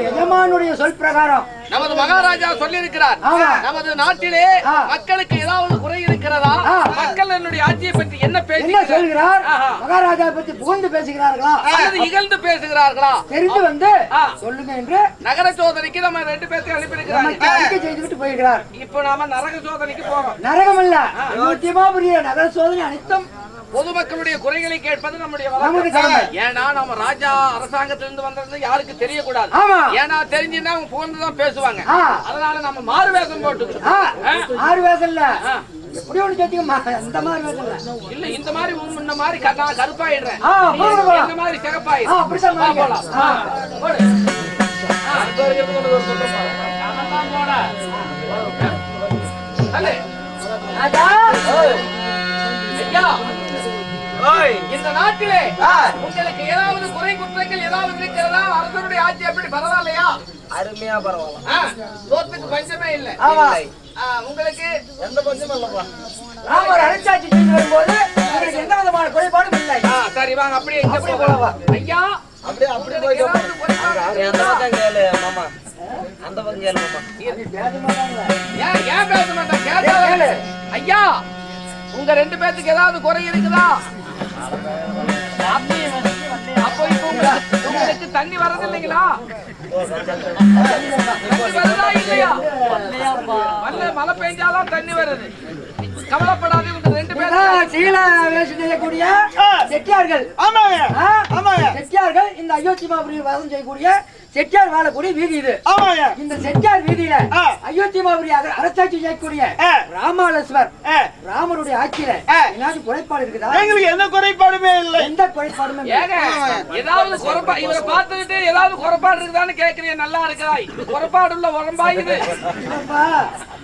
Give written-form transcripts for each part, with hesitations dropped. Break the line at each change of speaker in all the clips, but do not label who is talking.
எஜமானுடைய சொல் பிரகாரம்
நமது மகாராஜா சொல்லியிருக்கிறார். நமது நாட்டிலே மக்களுக்கு ஏதாவது குறை இருக்கிறதா? மக்கள் என்னுடைய ஆட்சியை பற்றி என்ன
சொல்கிறார்? மகாராஜா பற்றி புகழ்ந்து பேசுகிறார்களா
அல்லது இகழ்ந்து பேசுகிறார்களா?
தெரிந்து வந்து சொல்லுங்க என்று
நகர சோதனைக்கு நம்ம 2 பேர்த்தை அனுப்பியிருக்கிறார்.
செய்துவிட்டு போயிருக்கிறார்.
இப்போ நாம நரக சோதனைக்கு போறோம்.
நரகம் இல்ல, முக்கியமாக நகர சோதனை அனைத்தும்
பொதுமக்களுடைய குறைகளை கேட்பது நம்முடைய ஏன்னா நம்ம ராஜா அரசாங்கத்திலிருந்து வந்தது யாருக்கு தெரியக்கூடாது. ஏன்னா தெரிஞ்சுன்னா அவங்க புகழ்ந்துதான் பேசுவாங்க. அதனால நம்ம மாறு வேஷம் போட்டு
மாறு வேஷம் இல்ல, எப்படி ஒண்ணு கேட்டீங்க? இந்த மாதிரி வேஷம்
இல்ல, இந்த மாதிரி முன்ன மாதிரி கருப்பாயிடுறேன், இந்த மாதிரி சிகப்பாயிடும். இந்த நாட்டிலே உங்களுக்கு ஏதாவது குறை குற்றங்கள் ஏதாவது இருக்கிறதா? அரசனுடைய ஆட்சி எப்படி பரவாயில்லையா?
அருமையா பரவாயில்ல.
சோத்துக்கு பஞ்சமே இல்ல. உங்களுக்கு
எந்த பஞ்சமும் இல்லப்பா.
ராமர் அரசாட்சி செய்து வரும்போது உங்களுக்கு எந்த விதமான குறைபாடும் இல்லை.
சரி வாங்க, அப்படியே இங்க போகலாம் ஐயா.
அப்படியே போய் அந்த பக்கம் கேளு மாமா, அந்த பக்கம் கேளு மாமா.
ஏன் பேச மாட்டேன்? ஐயா, உங்க 2 பேத்துக்கு ஏதாவது குறை இருக்குதா? அப்போ இப்போ உங்களுக்கு தண்ணி வரது இல்லைங்களா? மழை பெஞ்சாலும் தண்ணி வருது. கவலைப்படாது. உங்க 2 பேரும்
சீல வேஷம் செய்யக்கூடிய செட்டியார்கள். செட்டியார்கள் இந்த அயோத்திமாபுரியில் வாசம் செய்யக்கூடிய செட்டியார் வாழக்கூடிய வீதி இது. இந்த செட்டியார் வீதியில அயோத்திமாபுரியாக அரசாட்சி செய்யக்கூடிய ராமாலட்சுமர் ராமருடைய ஆட்சியில ஏதாவது குறைபாடு இருக்குதா?
எங்களுக்கு எந்த குறைபாடுமே இல்லை.
எந்த குறைபாடுமே
ஏதாவது இவரை பார்த்துக்கிட்டு ஏதாவது குறைபாடு இருக்குதான்னு கேட்கிறீங்க. நல்லா இருக்குதா? குறைபாடு உள்ள உடம்பா இது?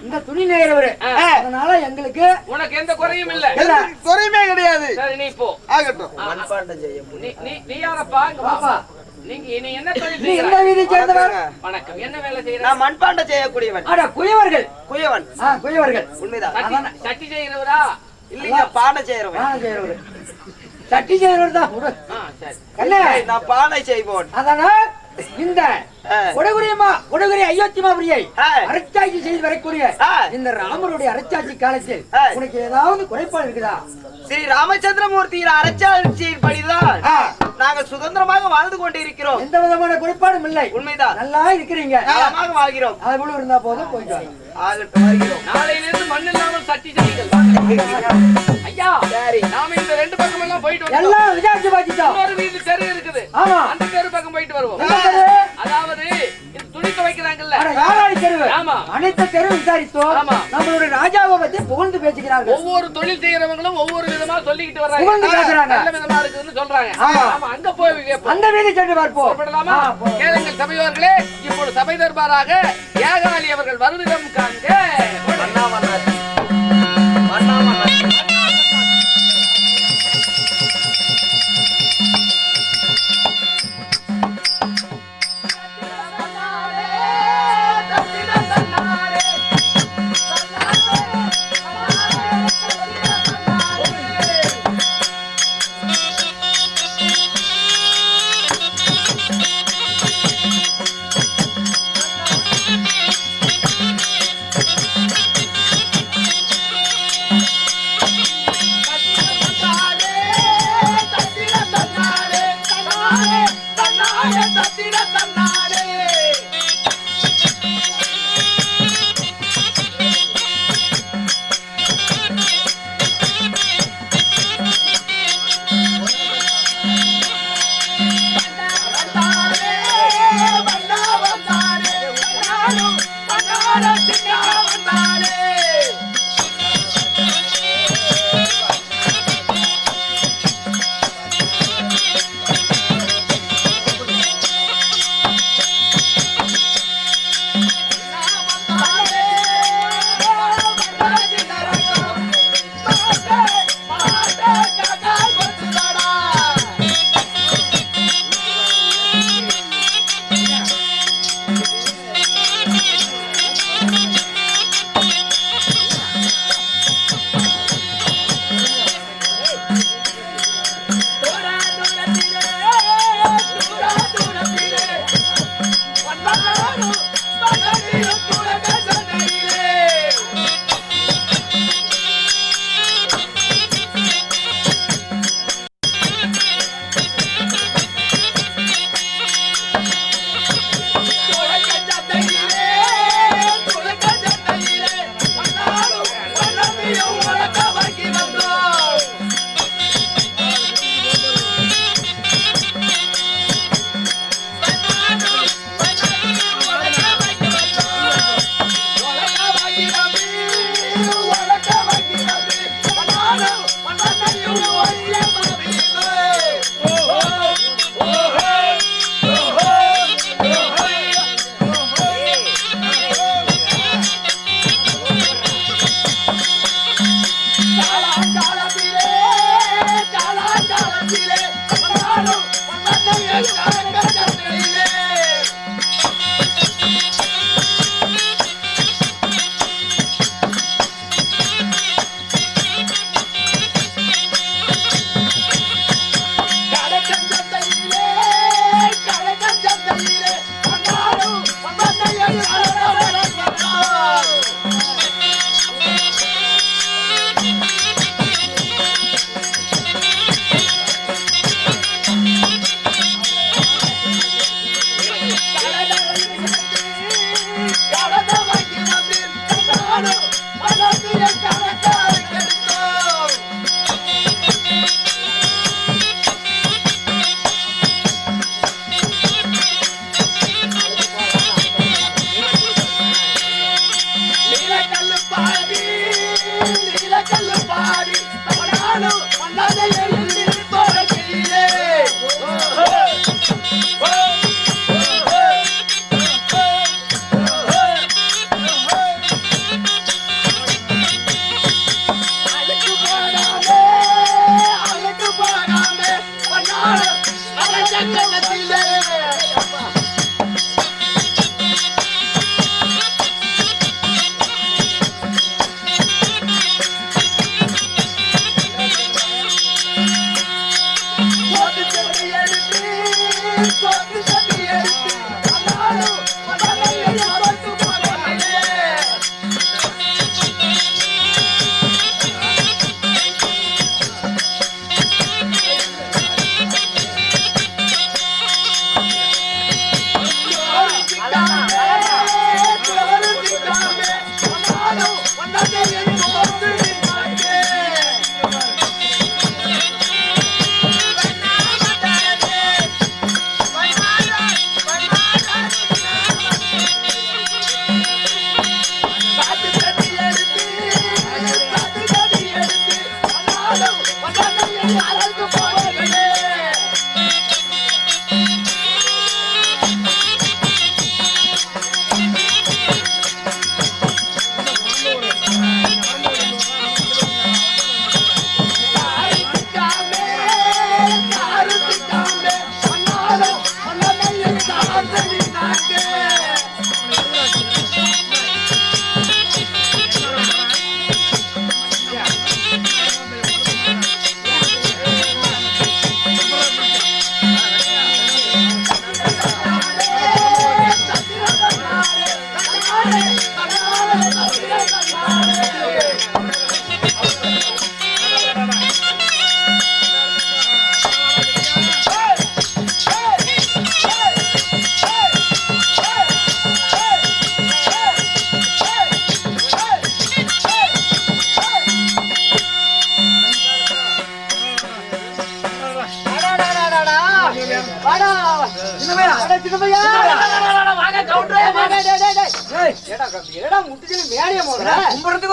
இந்த துணி நெய்கிறவரு, அதனால எங்களுக்கு
உனக்கு எந்த குறையும் இல்ல.
குறையுமே கிடையாது.
சரி, நீ போ.
ஆகட்டும்.
நீ யாரப்பா? பாப்பா, நீங்க என்ன தொழில்
எந்த வீதி சேர்ந்தவர்?
வணக்கம். என்ன வேலை செய்யற?
நான் மண்பாண்ட செய்யக்கூடியவன்.
அட குயவர்கள்.
குயவன்.
குயவர்கள்.
உண்மைதான்.
சட்டி செய்யறவரா?
இல்லைங்க, பானை செய்யறவன்.
பானை செய்யறவர். சட்டி செய்யறவர் தான்.
சரி, நான் பானை செய்வோன்.
அதனால் இந்த கொடகுரி அயோத்திமாபுரியை அரசாட்சி செய்து வரக்கூடிய இந்த ராமருடைய அரசாட்சி காலத்தில் உனக்கு ஏதாவது குறைபாடு இருக்குதா?
ஸ்ரீ ராமச்சந்திரமூர்த்தியின் அரசாட்சியின் படிதான் நாங்கள் சுதந்திரமாக வாழ்ந்து கொண்டிருக்கிறோம்.
எந்த விதமான குறைபாடும் இல்லை.
உண்மைதான்.
நல்லா இருக்கிறீங்க.
நலமாக வாழ்கிறோம்.
அது போல இருந்தா போதும். போயிட்டு
ஆகட்டும், வருகிறோம்.
நாளையிலிருந்து மண் இல்லாமல் சட்டி செய்யுங்கள். ஐயா, சரி, நாம இந்த 2 பக்கம் எல்லாம் போயிட்டு
எல்லாம் விசாரிச்சு பார்த்துட்டோம்.
இன்னொரு வீதி தெரு இருக்குது. அந்த தெரு பக்கம் போயிட்டு வருவோம். அதாவது துணி துவைக்கிறாங்கல்ல,
அனைத்து தெரு விசாரித்தோம். நம்மளுடைய ராஜாவை பத்தி புகழ்ந்து பேசுகிறார்கள்.
ஒவ்வொரு தொழில் செய்யறவங்களும் ஒவ்வொரு விதமா சொல்லிக்கிட்டு வர்றாங்க. நல்ல விதமா இருக்குன்னு சொல்றாங்க. அங்க போய்
அந்த வீதி சென்று பார்ப்போம்.
கேளுங்கள் சபையோர்களே, இப்போது சபை தர்பாராக ஏகாலி அவர்கள் வருடம் காண்க.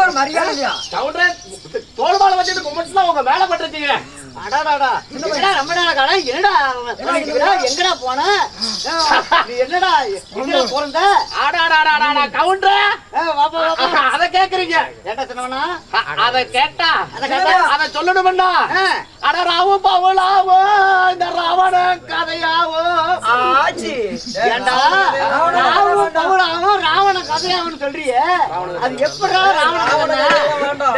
ஒரு மரியாதை இல்லையா?
தோல்பால வச்சுட்டு கும்பிட்டுலாம் உங்க மேல பட்டுருக்கீங்க.
அடாடாடா ரொம்ப நேரம் காலம் எங்கடா போன? என்னடா எங்கடா பிறந்த?
ஆடாடாடாடா கவுண்டர் அத கேக்குறீங்க?
ஏண்டா சொன்னவனா?
அத கேட்டா அத சொல்லணும்னா அட ராவு பவுலாவோ இந்த ராவண கதையாவோ
ஆச்சி. ஏண்டா ராவண பவுலாவோ ராவண கதையாவோன்னு சொல்றியே, அது எப்படா ராவண கதை?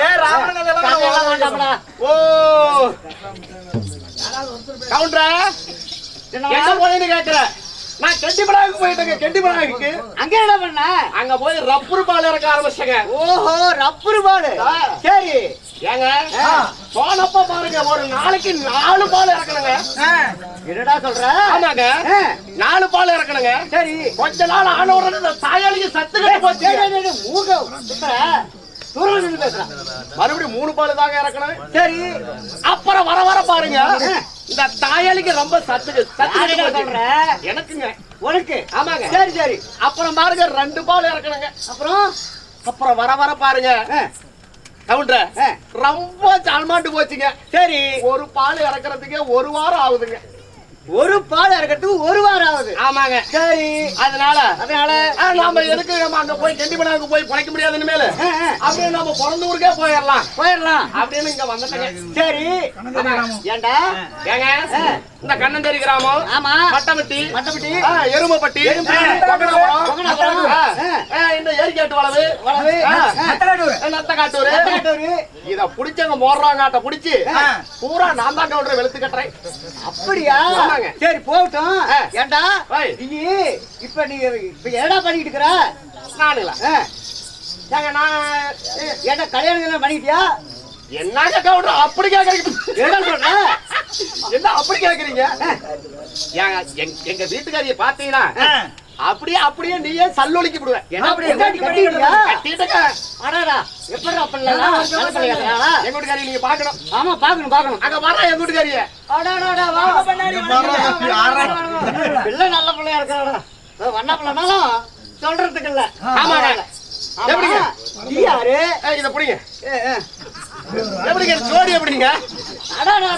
டேய் ராவண கதையெல்லாம்
வேண்டாம்டா.
ஓ கவுண்டர் என்ன போறேன்னு கேக்குற? நான் கெண்டிபடாவுக்கு போயிட்டேங்க. கெண்டிபடாவுக்கு
அங்க என்ன பண்ண?
அங்க போய் ரப்பர் பால் இறக்க ஆரம்பிச்சேங்க.
ஓஹோ ரப்பர் பால். சரி
ஏங்க போனப்ப பாருங்க ஒரு நாளைக்கு 4 பால் இறக்கணுங்க.
என்னடா சொல்ற?
ஆமாங்க 4 பால் இறக்கணுங்க.
சரி
கொஞ்ச நாள் ஆன உடனே தாயாளிக்கு சத்து கட்டி போச்சு.
மூக சுத்துற தூரம் நின்னு பேசுறான்.
மறுபடியும் 3 பால் தாங்க இறக்கணும்.
சரி
அப்புறம் வர வர பாருங்க இந்த தாயாளிக்கு ரொம்ப சத்து
சொல்ற
எனக்குங்க.
உனக்கு?
ஆமாங்க.
சரி சரி
அப்புறம் பாருங்க 2 பால் இறக்கணுங்க.
அப்புறம்
வர வர பாருங்க கவுண்டர் ரொம்ப சால்மாண்டு போச்சுங்க.
சரி
ஒரு பால் இறக்குறதுக்கு 1 வாரம் ஆகுதுங்க.
ஒரு பால் இறக்கிறதுக்கு 1 வாரம்
ஆகுது.
ஆமாங்க.
சரி,
அதனால
நாம
எதுக்கு நம்ம அங்க போய் கெண்டிமனாவுக்கு போய் பழைக்க முடியாதுன்னு மேல அப்படியே நம்ம பிறந்த ஊருக்கே போயிடலாம் அப்படின்னு இங்க வந்துட்டேங்க.
சரி, ஏண்டா
ஏங்க இந்த கண்ணந்தேரி கிராமம்,
ஆமா,
மட்டமட்டி, எருமப்பட்டி,
கொங்கணாபுரம்,
இந்த ஏரிக்காட்டு வளவு, நத்தக்காட்டூர், இத புடிச்சவங்க மோர்றாங்காட்ட புடிச்சு பூரா நான் தான் கவுண்டரை வெளுத்து கட்டுறேன்.
அப்படியா?
ஆமாங்க.
சரி போகட்டும். ஏண்டா
ஏய்.
நீ இப்ப என்னடா பண்ணிட்டு இருக்கிற?
நானுங்களா? ஏங்க நான்
ஏண்டா கல்யாணம் பண்ணிக்கிட்டியா?
என்னங்க கவுண்டர் அப்படி கேக்குறீங்க?
என்ன சொல்ற?
என்ன அப்படி கேக்குறீங்க? ஏங்க எங்க வீட்டுக்காரிய பாத்தீங்கன்னா அப்படியே நீயே சல்லொலிக்கி விடுவேன்.
என்ன அப்படி கட்டிட்டியா?
கட்டிட்டங்க.
அடடா, எப்படிடா பண்ணலாம்? நல்ல பையன் இருக்கிறாளா?
எங்க வீட்டுக்காரி நீங்க பாக்கணும்.
ஆமா, பாக்கணும்.
அங்க வர எங்க வீட்டுக்காரிய.
அடடா, வா பண்ணாடி. பிள்ளை நல்ல பிள்ளையா இருக்காடா. வண்ண பிள்ளைனாலும் சொல்றதுக்கு இல்ல.
ஆமாங்க. எப்படிங்க?
நீ யாரு?
இத புடிங்க. எப்படிங்க ஜோடி எப்படிங்க?
அடடா.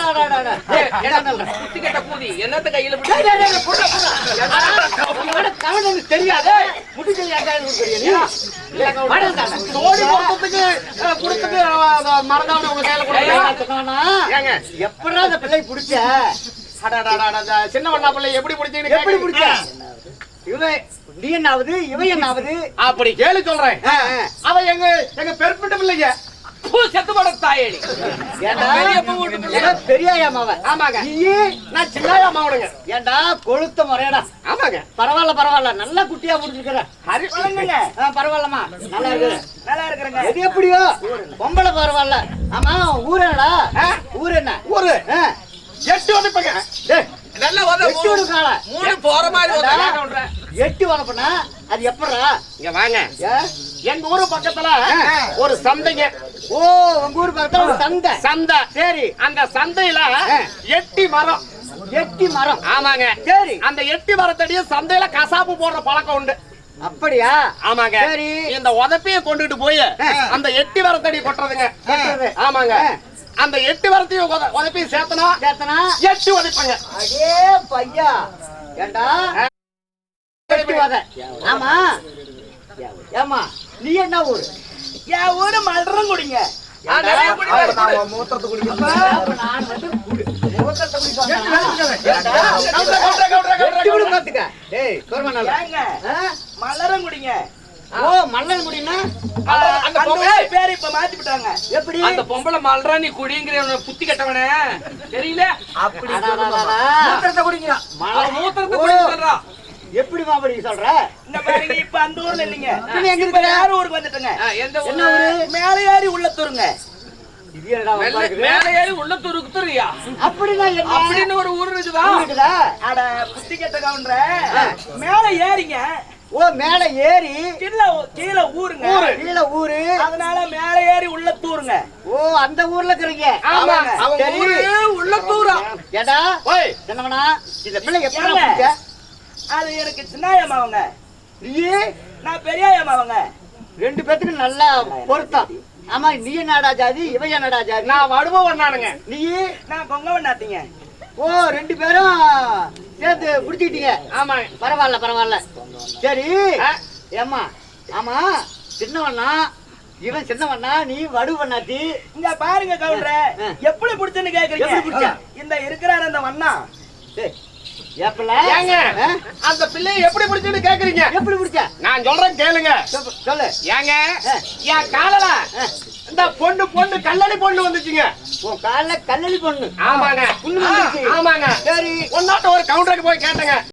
குத்தி கட்ட கூதி என்னத்த கையில
டேய், டேய், டேய், புடுடா. உன்னோட கவனம் தெரியாது. முடிஞ்சது யாருக்காவது தெரியும் நீ?
ஜோடி கொடுத்துட்டு மறந்தாவன உங்க கையில கொடுத்தா ஏங்க
எப்படா அந்த பிள்ளை பிடிச்ச?
சின்ன வண்ணா பிள்ளை எப்படி பிடிச்சீங்க?
எப்படி பிடிச்ச? இவன் நீ என்னாவது, இவன் என்னாவது?
அப்படி கேளு சொல்றேன். அவ எங்க பெருப்பிட்ட பிள்ளைங்க செத்து போட தாயடி.
பெரியாயாமாவ?
ஆமாங்க. நான் சின்னாயாமாவனுங்க.
ஏண்டா கொளுத்த முறையடா.
ஆமாங்க.
பரவாயில்ல, நல்லா குட்டியா முடிச்சிருக்கிற. பரவாயில்லம்மா, நல்லா இருக்கிறேங்க. எது எப்படியோ பொம்பளை பரவாயில்ல. ஆமா, ஊர் என்னடா? ஊர் என்ன
ஊரு? 8 வதப்பங்க. நல்லா
எட்டு வதக்கால
3 போற மாதிரி
8 வதப்பனா அது எப்படா?
இங்க வாங்க. எங்க ஊரு பக்கத்துல ஒரு சந்தைங்க.
ஓ, உங்க ஊர் பக்கத்துல ஒரு சந்தை.
சரி, அந்த சந்தையில எட்டி மரம். ஆமாங்க.
சரி,
அந்த எட்டி மரத்தடிய சந்தையில கசாப்பு போடுற பழக்கம் உண்டு.
அப்படியா?
ஆமாங்க.
சரி,
இந்த உதப்பிய கொண்டுட்டு போய் அந்த எட்டி மரத்தடி கொட்டுறதுங்க. ஆமாங்க. அந்த எட்டு வரத்தையும் உதப்பியும் சேர்த்தனா 8 உதைப்பாங்க.
அடே பையா, ஏண்டா ஆமா. ஏமா, நீ என்ன ஊரு?
என் ஊரு மலரங்குடிங்க. மலரங்குடிங்க.
ஓ, மல்லன் குடினா
அந்த பேரு இப்ப மாத்தி விட்டாங்க.
எப்படி?
அந்த பொம்பளை மல்றா நீ குடிங்கிற புத்தி கட்டவனே தெரியல.
அப்படி
மூத்திரத்தை குடிங்க.
மூத்திரத்தை குடிக்கிறா.
எப்படி மாபடி சொல்ற?
இந்த பாருங்க, இப்ப அந்த ஊர்ல இல்லைங்க.
எங்க இருக்க?
வேற ஊருக்கு வந்துட்டுங்க.
எந்த
என்ன ஊரு? மேலையாரி உள்ளத்தூருங்க.
மேல ஏறி உள்ளத்தூருக்கு தெரியா?
அப்படின்னா என்ன?
அப்படின்னு ஒரு ஊர் இருக்குதா?
அட புத்தி கெட்ட கவுண்டர, மேல ஏறிங்க.
ஓ, மேல ஏறி
கீழே ஊருங்க.
கீழே ஊரு,
அதனால மேல ஏறி உள்ளத்தூருங்க.
ஓ, அந்த ஊர்ல இருக்கிறீங்க.
ஆமாங்க. அவங்க ஊரு உள்ளத்தூரா.
ஏடா
ஓய்,
என்னவனா இந்த பிள்ளை எப்படி பிடிச்ச?
அது எனக்கு சின்னாயம்மாவங்க.
நீ?
நான் பெரியாயம்மாவங்க.
2 பேத்துக்கு நல்லா பொருத்தம். ஆமா, நீ என்னடா ஜாதி, இவன் என்னடா ஜாதி?
நான் வடுவன் நானுங்க.
நீ?
நான் கொங்கவண்ணாத்தீங்க.
ஓ, 2 பேரும் சேர்த்து குடிச்சிட்டீங்க.
ஆமா,
பரவாயில்ல. சரி ஏம்மா, ஆமா, சின்னவண்ணா இவன் சின்னவண்ணா, நீ வடுவண்ணாத்தி.
இங்க பாருங்க கவுண்டர, எப்படி பிடிச்சன்னு கேக்குறீங்க? இந்த இருக்கிறாரு அந்த வண்ணா.
ஏங்க அந்த பிள்ளையை எப்படி பிடிச்சுன்னு கேக்குறீங்க?
எப்படி பிடிச்ச?
நான் சொல்றேன் கேளுங்க.
சொல்லு.
ஏங்க என் காலல இந்த பொண்ணு கல்லடி பொண்ணு வந்துச்சுங்க.
உன் கால கல்லடி பொண்ணு?
ஆமாங்க.
ஆமாங்க.
சரி, ஒன்னாட்ட ஒரு கவுண்டருக்கு போய் கேட்டேங்க.